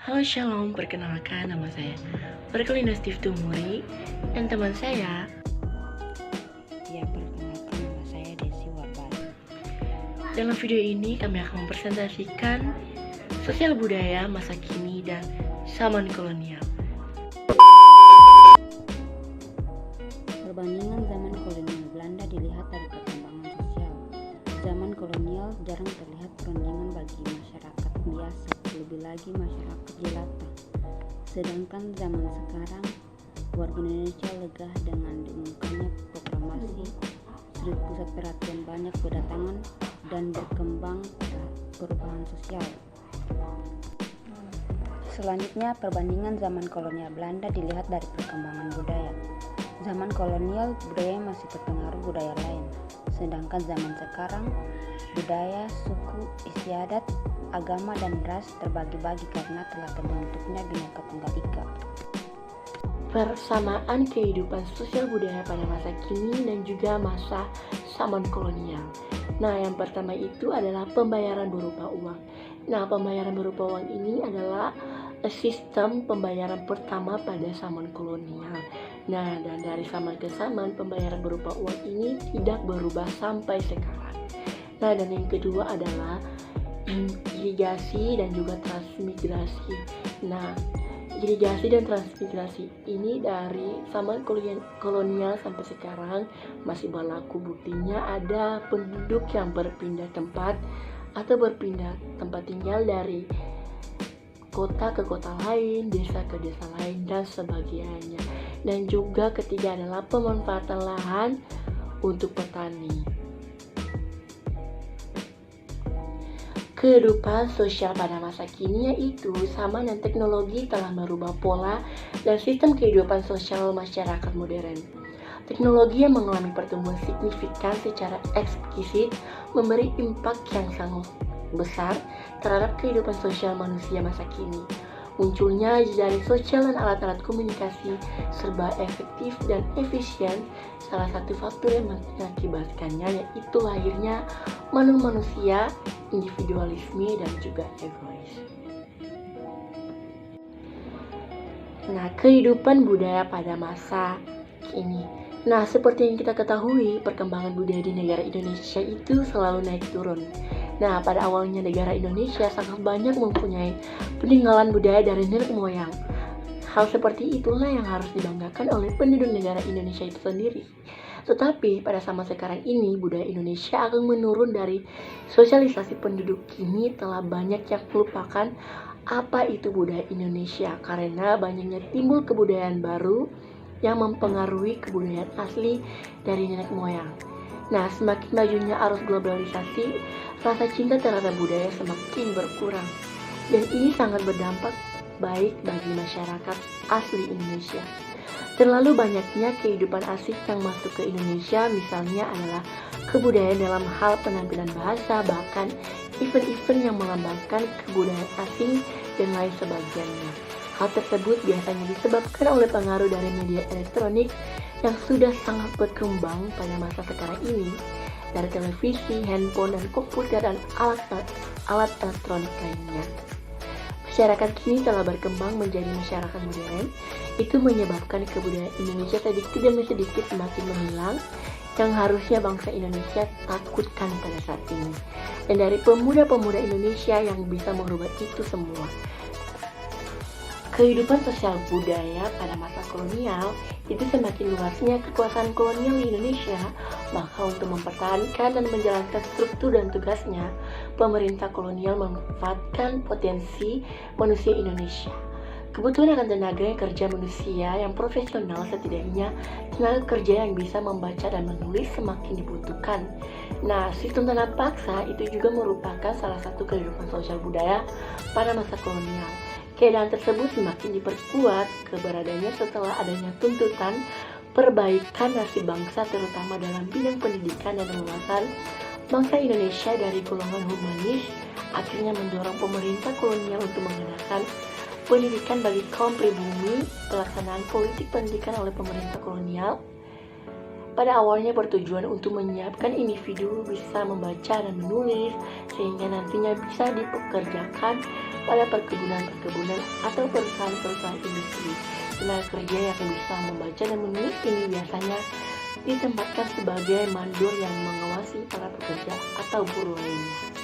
Halo Shalom, perkenalkan nama saya Berkelinda Steve Tumuri dan teman saya. Ya, perkenalkan nama saya Desi Warbari. Dalam video ini kami akan mempresentasikan sosial budaya masa kini dan zaman kolonial. Perbandingan zaman kolonial Belanda dilihat dari perkembangan sosial. Zaman kolonial jarang terlihat perundingan bagi masyarakat biasa, lebih lagi masyarakat jelata. Sedangkan zaman sekarang, warga Indonesia lega dengan diumumkannya proklamasi, sudut pusat perhatian banyak berdatangan dan berkembang perubahan sosial. Selanjutnya, perbandingan zaman kolonial Belanda dilihat dari perkembangan budaya. Zaman kolonial, budaya masih terpengaruh budaya lain. Sedangkan zaman sekarang, budaya, suku, istiadat, agama, dan ras terbagi-bagi karena telah terbentuknya Bhinneka Tunggal Ika. Persamaan kehidupan sosial budaya pada masa kini dan juga masa zaman kolonial. Nah, yang pertama itu adalah pembayaran berupa uang. Nah, pembayaran berupa uang ini adalah sistem pembayaran pertama pada zaman kolonial. Nah, dan dari zaman ke zaman pembayaran berupa uang ini tidak berubah sampai sekarang. Nah, dan yang kedua adalah irigasi dan juga transmigrasi. Nah, irigasi dan transmigrasi ini dari zaman kolonial sampai sekarang masih berlaku. Buktinya ada penduduk yang berpindah tempat atau berpindah tempat tinggal dari kota ke kota lain, desa ke desa lain, dan sebagainya. Dan juga ketiga adalah pemanfaatan lahan untuk petani. Kehidupan sosial pada masa kini yaitu zaman dan teknologi telah merubah pola dan sistem kehidupan sosial masyarakat modern. Teknologi yang mengalami pertumbuhan signifikan secara eksplisit memberi impak yang sangat besar terhadap kehidupan sosial manusia masa kini. Munculnya jejaring sosial dan alat-alat komunikasi serba efektif dan efisien salah satu faktor yang mengakibatkannya yaitu lahirnya manusia, individualisme, dan juga egois. Nah, kehidupan budaya pada masa kini. Nah, seperti yang kita ketahui, perkembangan budaya di negara Indonesia itu selalu naik turun. Nah, pada awalnya negara Indonesia sangat banyak mempunyai peninggalan budaya dari nenek moyang. Hal seperti itulah yang harus dibanggakan oleh penduduk negara Indonesia itu sendiri. Tetapi pada zaman sekarang ini budaya Indonesia akan menurun dari sosialisasi penduduk kini telah banyak yang melupakan apa itu budaya Indonesia karena banyaknya timbul kebudayaan baru yang mempengaruhi kebudayaan asli dari nenek moyang. Nah, semakin majunya arus globalisasi, rasa cinta terhadap budaya semakin berkurang. Dan ini sangat berdampak baik bagi masyarakat asli Indonesia. Terlalu banyaknya kehidupan asing yang masuk ke Indonesia, misalnya adalah kebudayaan dalam hal penampilan bahasa, bahkan event-event yang melambangkan kebudayaan asing dan lain sebagainya. Hal tersebut biasanya disebabkan oleh pengaruh dari media elektronik yang sudah sangat berkembang pada masa sekarang ini, dari televisi, handphone, dan komputer, dan alat elektronik lainnya. Masyarakat kini telah berkembang menjadi masyarakat modern. Itu menyebabkan kebudayaan Indonesia sedikit demi sedikit semakin menghilang, yang harusnya bangsa Indonesia takutkan pada saat ini. Dan dari pemuda-pemuda Indonesia yang bisa merubah itu semua. Kehidupan sosial budaya pada masa kolonial itu semakin luasnya kekuasaan kolonial di Indonesia, maka untuk mempertahankan dan menjalankan struktur dan tugasnya, pemerintah kolonial memanfaatkan potensi manusia Indonesia. Kebutuhan akan tenaga kerja manusia yang profesional, setidaknya tenaga kerja yang bisa membaca dan menulis semakin dibutuhkan. Nah, sistem tanah paksa itu juga merupakan salah satu kehidupan sosial budaya pada masa kolonial. Keadaan tersebut semakin diperkuat keberadaannya setelah adanya tuntutan perbaikan nasib bangsa terutama dalam bidang pendidikan dan wawasan bangsa Indonesia dari golongan humanis akhirnya mendorong pemerintah kolonial untuk mengenakan pendidikan bagi kaum pribumi. Pelaksanaan politik pendidikan oleh pemerintah kolonial pada awalnya bertujuan untuk menyiapkan individu bisa membaca dan menulis sehingga nantinya bisa dipekerjakan pada perkebunan-perkebunan atau perusahaan-perusahaan industri. Tenaga kerja yang bisa membaca dan menulis ini biasanya ditempatkan sebagai mandor yang mengawasi para pekerja atau buruh lainnya.